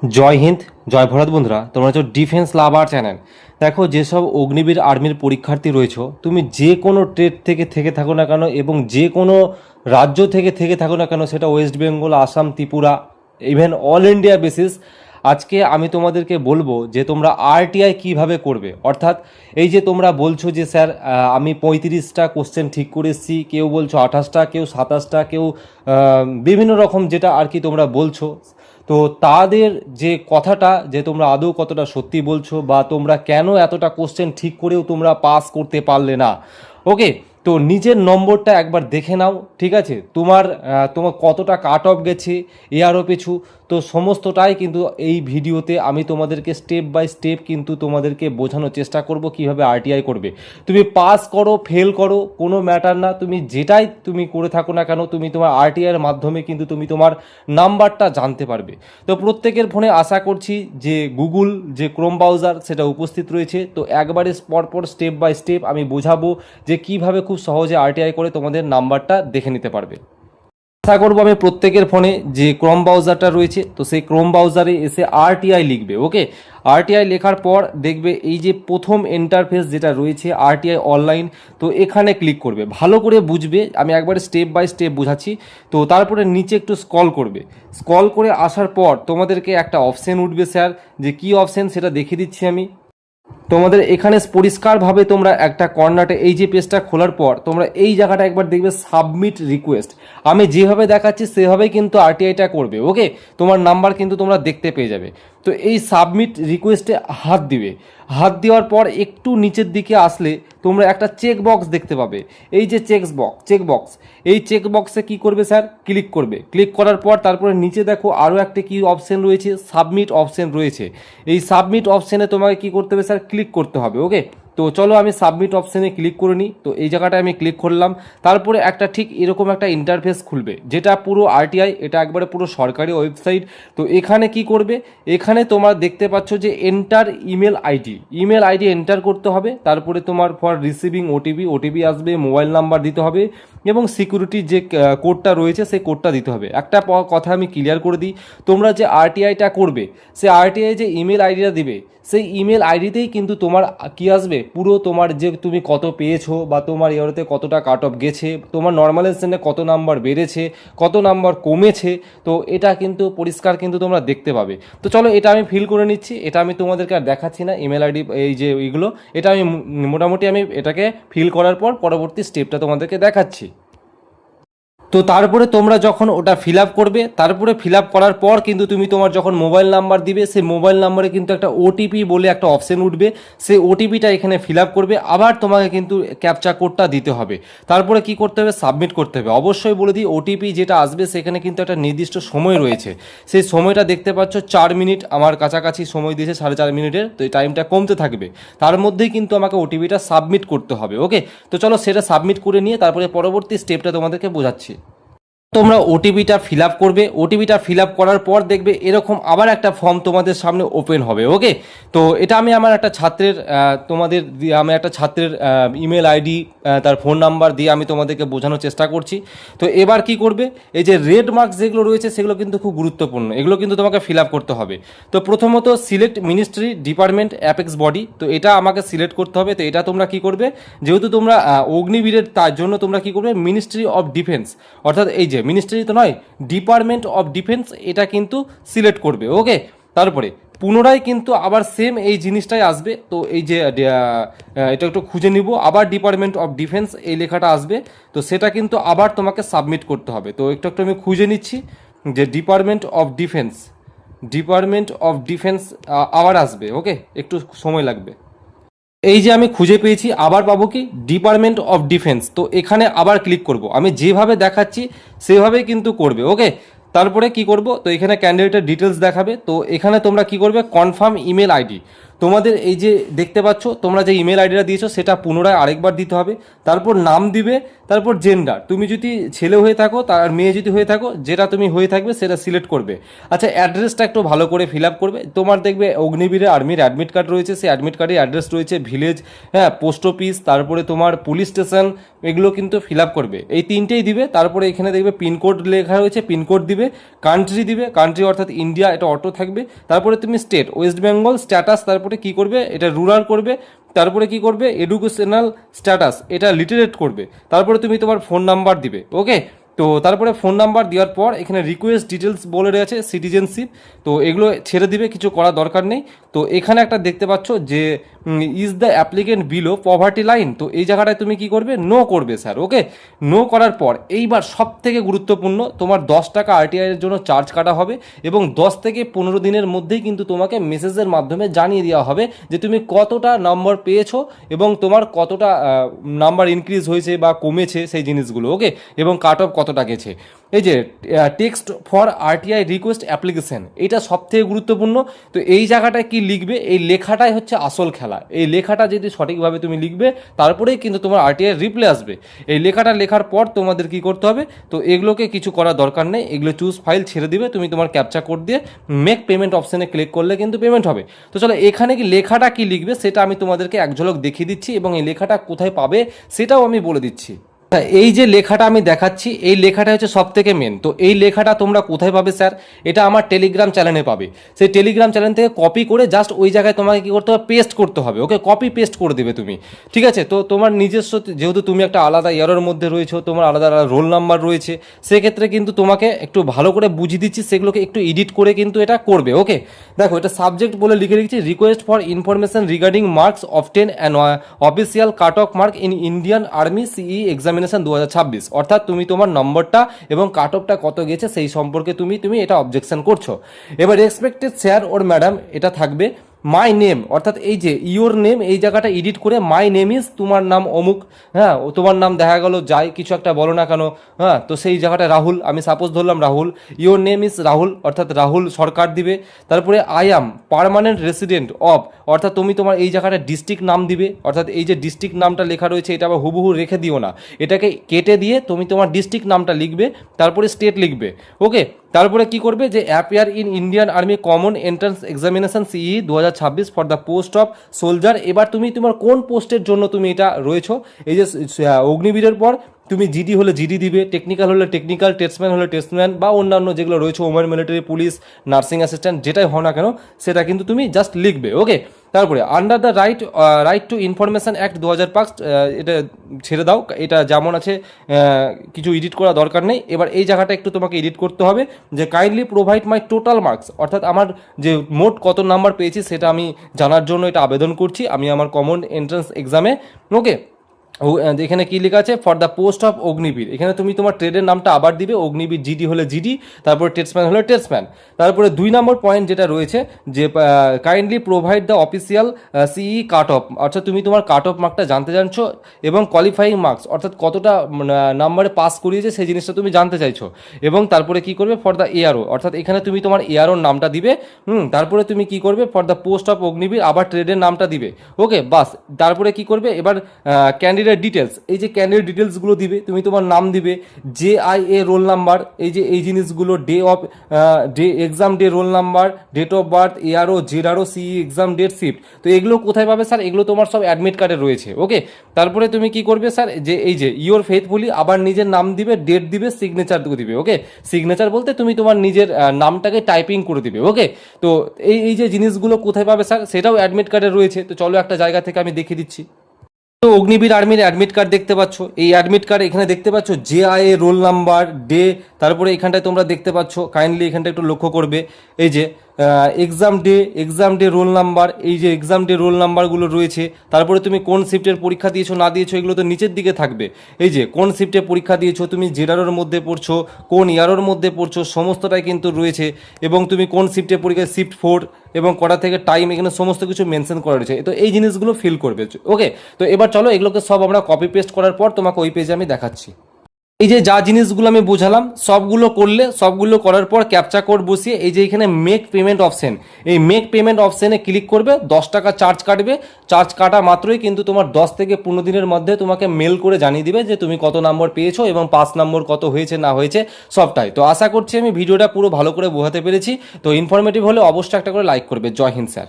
জয় হিন্দ, জয় ভারত বন্ধুরা, তোমরা হচ্ছে ডিফেন্স লাভার চ্যানেল। দেখো, যেসব অগ্নিবীর আর্মির পরীক্ষার্থী রয়েছে, তুমি যে কোনো ট্রেড থেকে থাকো না কেন এবং যে কোনো রাজ্য থেকে থাকো না কেন, সেটা West Bengal, Assam, Tripura, even all India basis, আজকে আমি তোমাদেরকে বলবো যে তোমরা আরটিআই কিভাবে করবে। অর্থাৎ এই যে তোমরা বলছো যে স্যার আমি 35টা কোশ্চেন ঠিক করে এসেছি, কেউ বলছো 28টা, কেউ 27টা, কেউ বিভিন্ন রকম যেটা আর কি তোমরা বলছো, তো তাদের যে কথাটা যে তোমরা আদৌ কতটা সত্যি বলছো বা তোমরা কেন এতটা কোশ্চেন ঠিক করেও তোমরা পাস করতে পারলে না। ওকে, তো নিজের নম্বরটা একবার দেখে নাও, ঠিক আছে? তোমার কতটা কাট অফ গেছে এআরও পিছু, তো সমস্তটাই কিন্তু এই ভিডিওতে আমি তোমাদেরকে স্টেপ বাই স্টেপ কিন্তু তোমাদেরকে বোঝানোর চেষ্টা করব কিভাবে আরটিআই করবে। তুমি পাস করো, ফেল করো, কোনো ম্যাটার না, তুমি যেটাই তুমি করে থাকো না কেন, তুমি তোমার আরটিআইয়ের মাধ্যমে কিন্তু তুমি তোমার নাম্বারটা জানতে পারবে। তো প্রত্যেকের ফোনে আশা করছি যে গুগল যে ক্রোম ব্রাউজার সেটা উপস্থিত রয়েছে, তো একবারে পরপর স্টেপ বাই স্টেপ আমি বোঝাবো যে কিভাবে খুব সহজে আরটিআই করে তোমাদের নাম্বারটা দেখে নিতে পারবে। আশা করবো আমি প্রত্যেকের ফোনে যে ক্রোম ব্রাউজারটা রয়েছে, তো সেই ক্রোম ব্রাউজারে এসে আরটিআই লিখবে। ওকে, আরটিআই লেখার পর দেখবে এই যে প্রথম ইন্টারফেস যেটা রয়েছে আরটিআই অনলাইন, তো এখানে ক্লিক করবে। ভালো করে বুঝবে, আমি একবারে স্টেপ বাই স্টেপ বোঝাচ্ছি। তো তারপরে নিচে একটু স্ক্রল করবে, স্ক্রল করে আসার পর তোমাদেরকে একটা অপশন উঠবে স্যার, যে কি অপশন সেটা দেখিয়ে দিচ্ছি আমি তোমাদের। এখানে পরিষ্কারভাবে তোমরা একটা কর্নারে এই যে পেজটা খোলার পর তোমরা এই জায়গাটা একবার দেখবে সাবমিট রিকোয়েস্ট। আমি যেভাবে দেখাচ্ছি সেভাবেই কিন্তু আরটিআইটা করবে। ওকে, তোমার নাম্বার কিন্তু তোমরা দেখতে পেয়ে যাবে। তো এই সাবমিট রিকোয়েস্টে হাত দিবে, হাত দেওয়ার পর একটু নিচের দিকে আসলে তোমরা একটা চেক বক্স দেখতে পাবে। এই যে চেক বক্স, এই চেক বক্সে কী করবে স্যার, ক্লিক করবে। ক্লিক করার পর তারপরে নিচে দেখো আরও একটা কি অপশন রয়েছে, সাবমিট অপশন রয়েছে। এই সাবমিট অপশনে তোমাকে কি করতে হবে স্যার, ক্লিক করতে হবে। ওকে, তো চলো আমি সাবমিট অপশানে ক্লিক করে নিই। তো এই জায়গাটায় আমি ক্লিক করলাম, তারপরে একটা ঠিক এরকম একটা ইন্টারফেস খুলবে, যেটা পুরো আরটিআই, এটা একবারে পুরো সরকারি ওয়েবসাইট। তো এখানে কি করবে, এখানে তোমার দেখতে পাচ্ছ যে এন্টার ইমেল আইডি এন্টার করতে হবে। তারপরে তোমার ফর রিসিভিং ওটিপি আসবে, মোবাইল নাম্বার দিতে হবে এবং সিকিউরিটি যে কোডটা রয়েছে সেই কোডটা দিতে হবে। একটা কথা আমি ক্লিয়ার করে দিই, তোমরা যে আরটিআইটা করবে, সে আরটিআই যে ইমেল আইডিটা দিবে, সেই ইমেল আইডিতেই কিন্তু তোমার কি আসবে, পুরো তোমার যে তুমি কত পেয়েছো বা তোমার ইয়ারতে কতটা কাট অফ গেছে, তোমার নর্মালাইজেশনে কত নাম্বার বেড়েছে, কত নাম্বার কমেছে, তো এটা কিন্তু পরিষ্কার কিন্তু তোমরা দেখতে পাবে। তো চলো এটা আমি ফিল করে নিচ্ছি, এটা আমি তোমাদেরকে আর দেখাচ্ছি না ইমেল আইডি এই যে এইগুলো, এটা আমি মোটামুটি আমি এটাকে ফিল করার পর পরবর্তী স্টেপটা তোমাদেরকে দেখাচ্ছি। তো তারপরে তোমরা যখন ওটা ফিল আপ করবে, তারপরে ফিল আপ করার পর কিন্তু তুমি তোমার যখন মোবাইল নাম্বার দিবে, সেই মোবাইল নাম্বারে কিন্তু একটা ওটিপি বলে একটা অপশন উঠবে, সেই ওটিপিটা এখানে ফিল আপ করবে। আবার তোমাকে কিন্তু ক্যাপচা কোডটা দিতে হবে, তারপরে কি করতে হবে, সাবমিট করতে হবে। অবশ্যই বলে দিই, ওটিপি যেটা আসবে সেখানে কিন্তু একটা নির্দিষ্ট সময় রয়েছে, সেই সময়টা দেখতে পাচ্ছ 4 মিনিট, আমার কাছাকাছি সময় দিয়েছে 4.5 মিনিটের, তো এই টাইমটা কমতে থাকবে, তার মধ্যেই কিন্তু আমাকে ওটিপিটা সাবমিট করতে হবে। ওকে, তো চলো সেটা সাবমিট করে নিয়ে তারপরে পরবর্তী স্টেপটা তোমাদেরকে বোঝাচ্ছি। তোমরা ওটিপিটা ফিল আপ করবে, ওটিপিটা ফিল আপ করার পর দেখবে এরকম আবার একটা ফর্ম তোমাদের সামনে ওপেন হবে। ওকে, তো এটা আমি আমার একটা ছাত্রের আমি একটা ছাত্রের ইমেল আইডি, তার ফোন নাম্বার দিয়ে আমি তোমাদেরকে বোঝানোর চেষ্টা করছি। তো এবার কি করবে, এই যে রেড মার্কস যেগুলো রয়েছে সেগুলো কিন্তু খুব গুরুত্বপূর্ণ, এগুলো কিন্তু তোমাকে ফিল আপ করতে হবে। তো প্রথমত select ministry department apex body, তো এটা আমাকে সিলেক্ট করতে হবে। তো এটা তোমরা কি করবে, যেহেতু তোমরা অগ্নিবীরের, তার জন্য তোমরা কি করবে, মিনিস্ট্রি অফ ডিফেন্স, অর্থাৎ এই যে মিনিস্ট্রি তো নয়, ডিপার্টমেন্ট অফ ডিফেন্স, এটা কিন্তু সিলেক্ট করবে। ওকে, তারপরে পুনরায় কিন্তু আবার সেম এই জিনিসটাই আসবে। তো এই যে এটা একটু খুঁজে নিব, আবার ডিপার্টমেন্ট অফ ডিফেন্স এই লেখাটা আসবে, তো সেটা কিন্তু আবার তোমাকে সাবমিট করতে হবে। তো একটু একটু আমি খুঁজে নিচ্ছি যে ডিপার্টমেন্ট অফ ডিফেন্স আবার আসবে। ওকে, একটু সময় লাগবে। এই যে আমি খুঁজে পেয়েছি, আবার পাবো কি, ডিপার্টমেন্ট অফ ডিফেন্স, তো এখানে আবার ক্লিক করব। আমি যেভাবে দেখাচ্ছি সেভাবেই কিন্তু করবে। ওকে, তারপরে কি করব, তো এখানে ক্যান্ডিডেটের ডিটেলস দেখাবে, তো এখানে তোমরা কি করবে, কনফার্ম ইমেল আইডি, তোমাদের এই যে দেখতে পাচ্ছ তোমরা যে ইমেল আইডিটা দিয়েছো সেটা পুনরায় আরেকবার দিতে হবে, তারপর নাম দিবে, তারপর জেন্ডার, তুমি যদি ছেলে হয়ে থাকো তার মেয়ে যদি হয়ে থাকো যেটা তুমি হয়ে থাকবে সেটা সিলেক্ট করবে। আচ্ছা অ্যাড্রেসটা একটু ভালো করে ফিল আপ করবে। তোমার দেখবে অগ্নিবীরে আর্মির অ্যাডমিট কার্ড রয়েছে, সেই অ্যাডমিট কার্ডে অ্যাড্রেস রয়েছে, ভিলেজ, হ্যাঁ, পোস্ট অফিস, তারপরে তোমার পুলিশ স্টেশন, এগুলো কিন্তু ফিল আপ করবে। এই তিনটেই দিবে। তারপরে এখানে দেখবে পিনকোড লেখা রয়েছে, পিনকোড দিবে, কান্ট্রি দিবে, কান্ট্রি অর্থাৎ ইন্ডিয়া, এটা অটো থাকবে। তারপরে তুমি স্টেট ওয়েস্ট বেঙ্গল, স্ট্যাটাস, তারপরে কি করবে এটা রুরাল করবে, তারপরে কি করবে এডুকেশনাল স্ট্যাটাস এটা লিটারেট করবে, তারপরে তুমি তোমার ফোন নাম্বার দিবে। ওকে, তো তারপরে ফোন নাম্বার দেওয়ার পর এখানে রিকোয়েস্ট ডিটেলস বলে রয়েছে সিটিজেনশিপ, তো এগুলো ছেড়ে দিবে, কিছু করার দরকার নেই। তো এখানে একটা দেখতে পাচ্ছ যে is the applicant below poverty line, তো এই জায়গাটায় তুমি কি করবে নো করবে স্যার। ওকে, নো করার পর এইবার সব থেকে গুরুত্বপূর্ণ তোমার 10 টাকা আরটিআই এর জন্য চার্জ কাটা হবে এবং 10 থেকে 15 দিনের মধ্যেই কিন্তু তোমাকে মেসেজের মাধ্যমে জানিয়ে দেওয়া হবে যে তুমি কতটা নাম্বার পেয়েছো এবং তোমার কতটা নাম্বার ইনক্রিজ হয়েছে বা কমেছে সেই জিনিসগুলো। ওকে, এবং কাট অফ কতটা গেছে। এই যে text for RTI request application, এটা সব থেকে গুরুত্বপূর্ণ। তো এই জায়গাটায় কি লিখবে, এই লেখাটাই হচ্ছে আসল খেলা। এই লেখাটা যদি সঠিকভাবে তুমি লিখবে তারপরেই কিন্তু তোমার আরটিআই রিপ্লাই আসবে। এই লেখাটা লেখার পর তোমাদের কি করতে হবে, তো এগুলোকে কিছু করার দরকার নেই, এগুলো চুজ ফাইল ছেড়ে দিবে, তুমি তোমার ক্যাপচা কোড দিয়ে মেক পেমেন্ট অপশানে ক্লিক করলে কিন্তু পেমেন্ট হবে। তো চলো এখানে কি লেখাটা কি লিখবে সেটা আমি তোমাদেরকে এক ঝলক দেখিয়ে দিচ্ছি এবং এই লেখাটা কোথায় পাবে সেটাও আমি বলে দিচ্ছি। এই যে লেখাটা আমি দেখাচ্ছি এই লেখাটা হচ্ছে সব থেকে মেন। তো এই লেখাটা তোমরা কোথায় পাবে স্যার, এটা আমার টেলিগ্রাম চ্যানেলে পাবে। সেই টেলিগ্রাম চ্যানেল থেকে কপি করে জাস্ট ওই জায়গায় তোমাকে কি করতে হবে, পেস্ট করতে হবে। ওকে, কপি পেস্ট করে দেবে তুমি, ঠিক আছে। তো তোমার নিজস্ব, যেহেতু তুমি একটা আলাদা ইয়ারের মধ্যে রয়েছো, তোমার আলাদা আলাদা রোল নাম্বার রয়েছে, সেক্ষেত্রে কিন্তু তোমাকে একটু ভালো করে বুঝিয়ে দিচ্ছি, সেগুলোকে একটু এডিট করে কিন্তু এটা করবে। ওকে, দেখো এটা সাবজেক্ট বলে লিখে রেখেছি request for information regarding marks obtain and official cut off mark in Indian army সিই এক্সামিনেশন 2026, অর্থাৎ তুমি তোমার নম্বরটা এবং কাট অফটা কত গেছে সেই সম্পর্কে তুমি এটা অবজেকশন করছো। এবার রেসপেক্টেড স্যার ওর ম্যাডাম এটা থাকবে মাই নেম, অর্থাৎ এই যে ইওর নেম এই জায়গাটা এডিট করে মাই নেম ইজ তোমার নাম অমুক, হ্যাঁ, ও তোমার নাম দেখা গেল যাই কিছু একটা বলো না কেন, হ্যাঁ, তো সেই জায়গাটা রাহুল, আমি সাপোজ ধরলাম Rahul, your name is Rahul অর্থাৎ রাহুল সরকার দিবে। তারপরে I am permanent resident of, অর্থাৎ তুমি তোমার এই জায়গাটা ডিস্ট্রিক্ট নাম দিবে, অর্থাৎ এই যে ডিস্ট্রিক্ট নামটা লেখা রয়েছে এটা আবার হুবহু রেখে দিও না, এটাকে কেটে দিয়ে তুমি তোমার ডিস্ট্রিক্ট নামটা লিখবে, তারপরে স্টেট লিখবে। ওকে, তারপরে কি করবে যে appear in Indian army common entrance examination সিই 2026 for the post of soldier. এবার তুমি তোমার কোন পোস্টের জন্য তুমি এটা রয়েছো, এই যে অগ্নিবীরের পর তুমি জিডি হলে জিডি দিবে, টেকনিক্যাল হলে টেকনিক্যাল, টেস্টম্যান হলে টেস্টম্যান বা অন্যান্য যেগুলো রয়েছে women military, police, nursing assistant, যেটাই হও না কেন সেটা কিন্তু তুমি জাস্ট লিখবে। ওকে, তারপরে under the right two information act 2005, এটা ছেড়ে দাও, এটা যেমন আছে, কিছু এডিট করা দরকার নেই। এবার এই জায়গাটা একটু তোমাকে এডিট করতে হবে যে কাইন্ডলি প্রোভাইড মাই টোটাল মার্কস, অর্থাৎ আমার যে মোট কত নাম্বার পেয়েছি সেটা আমি জানার জন্য এটা আবেদন করছি আমি আমার কমন এন্ট্রান্স এক্সামে। ওকে, এখানে কি লেখা আছে for the post of Agniveer, এখানে তুমি তোমার ট্রেডের নামটা আবার দিবে, অগ্নিবীর জিডি হলে জিডি, তারপরে টেস্টম্যান হলে টেস্টম্যান। তারপরে 2 নম্বর পয়েন্ট যেটা রয়েছে যে কাইন্ডলি প্রোভাইড দ্য অফিসিয়াল সিই কাট অফ, অর্থাৎ তুমি তোমার কাট অফ মার্কটা জানতে চাইছো এবং কোয়ালিফাইং মার্কস অর্থাৎ কতটা নাম্বারে পাস করিয়েছে সেই জিনিসটা তুমি জানতে চাইছো। এবং তারপরে কি করবে ফর দ্য এআরও, অর্থাৎ এখানে তুমি তোমার এআরওর নামটা দিবে। তারপরে তুমি কি করবে for the post of Agniveer আবার ট্রেডের নামটা দিবে। ওকে, বাস। তারপরে কি করবে এবার ক্যান্ডিডেট ডিটেলস, এই যে ক্যান্ডিডেট ডিটেলসগুলো দিবে, তুমি তোমার নাম দিবে, JIA রোল নাম্বার, এই যে এই জিনিসগুলো, day exam day roll number, date of birth, ARO, ZRO, CE exam date, shift. তো এগুলো কোথায় পাবে স্যার, এগুলো তোমার সব অ্যাডমিট কার্ডে রয়েছে। ওকে, তারপরে তুমি কি করবে স্যার যে এই যে ইওর ফেথফুলি আবার নিজের নাম দিবে, ডেট দিবে, সিগনেচার দিবে। ওকে, সিগনেচার বলতে তুমি তোমার নিজের নামটাকে টাইপিং করে দিবে। ওকে, তো এই যে জিনিসগুলো কোথায় পাবে স্যার সেটাও অ্যাডমিট কার্ডে রয়েছে। তো চলো একটা জায়গা থেকে আমি দেখিয়ে দিচ্ছি। তো অগ্নিবীর আর্মির অ্যাডমিট কার্ড দেখতে পাচ্ছ, এই অ্যাডমিট কার্ড এখানে দেখতে পাচ্ছ JIA রোল নাম্বার, ডে, তারপরে এখানটায় তোমরা দেখতে পাচ্ছ, কাইন্ডলি এখানটা একটু লক্ষ্য করবে, এই যে এক্সাম ডে রোল নাম্বার, এই যে এক্সাম ডে রোল নাম্বারগুলো রয়েছে। তারপরে তুমি কোন শিফটের পরীক্ষা দিয়েছো না দিয়েছো এগুলো তো নিচের দিকে থাকবে, এই যে কোন শিফটে পরীক্ষা দিয়েছো, তুমি জেডারের মধ্যে পড়ছো, কোন ইয়ারের মধ্যে পড়ছো, সমস্তটাই কিন্তু রয়েছে। এবং তুমি কোন শিফটে পরীক্ষা, শিফট 4 এবং কটা থেকে টাইম, এখানে সমস্ত কিছু মেনশন করা রয়েছে। তো এই জিনিসগুলো ফিল করবে। ওকে, তো এবার চলো এগুলোকে সব আমরা কপি পেস্ট করার পর তোমাকে ওই পেজে আমি দেখাচ্ছি। এই যে যা জিনিসগুলো আমি বোঝালাম সবগুলো করলে, সবগুলো করার পর ক্যাপচা কোড বসিয়ে এই যে এখানে মেক পেমেন্ট অপশন, এই মেক পেমেন্ট অপশানে ক্লিক করবে, 10 টাকা চার্জ কাটবে। চার্জ কাটা মাত্রই কিন্তু তোমার 10 থেকে 15 দিনের মধ্যে তোমাকে মেল করে জানিয়ে দিবে যে তুমি কত নম্বর পেয়েছো এবং 5 নম্বর কত হয়েছে না হয়েছে সবটাই। তো আশা করছি আমি ভিডিওটা পুরো ভালো করে বোঝাতে পেরেছি। তো ইনফরমেটিভ হলে অবশ্যই একটা করে লাইক করবে। জয় হিন্দ স্যার।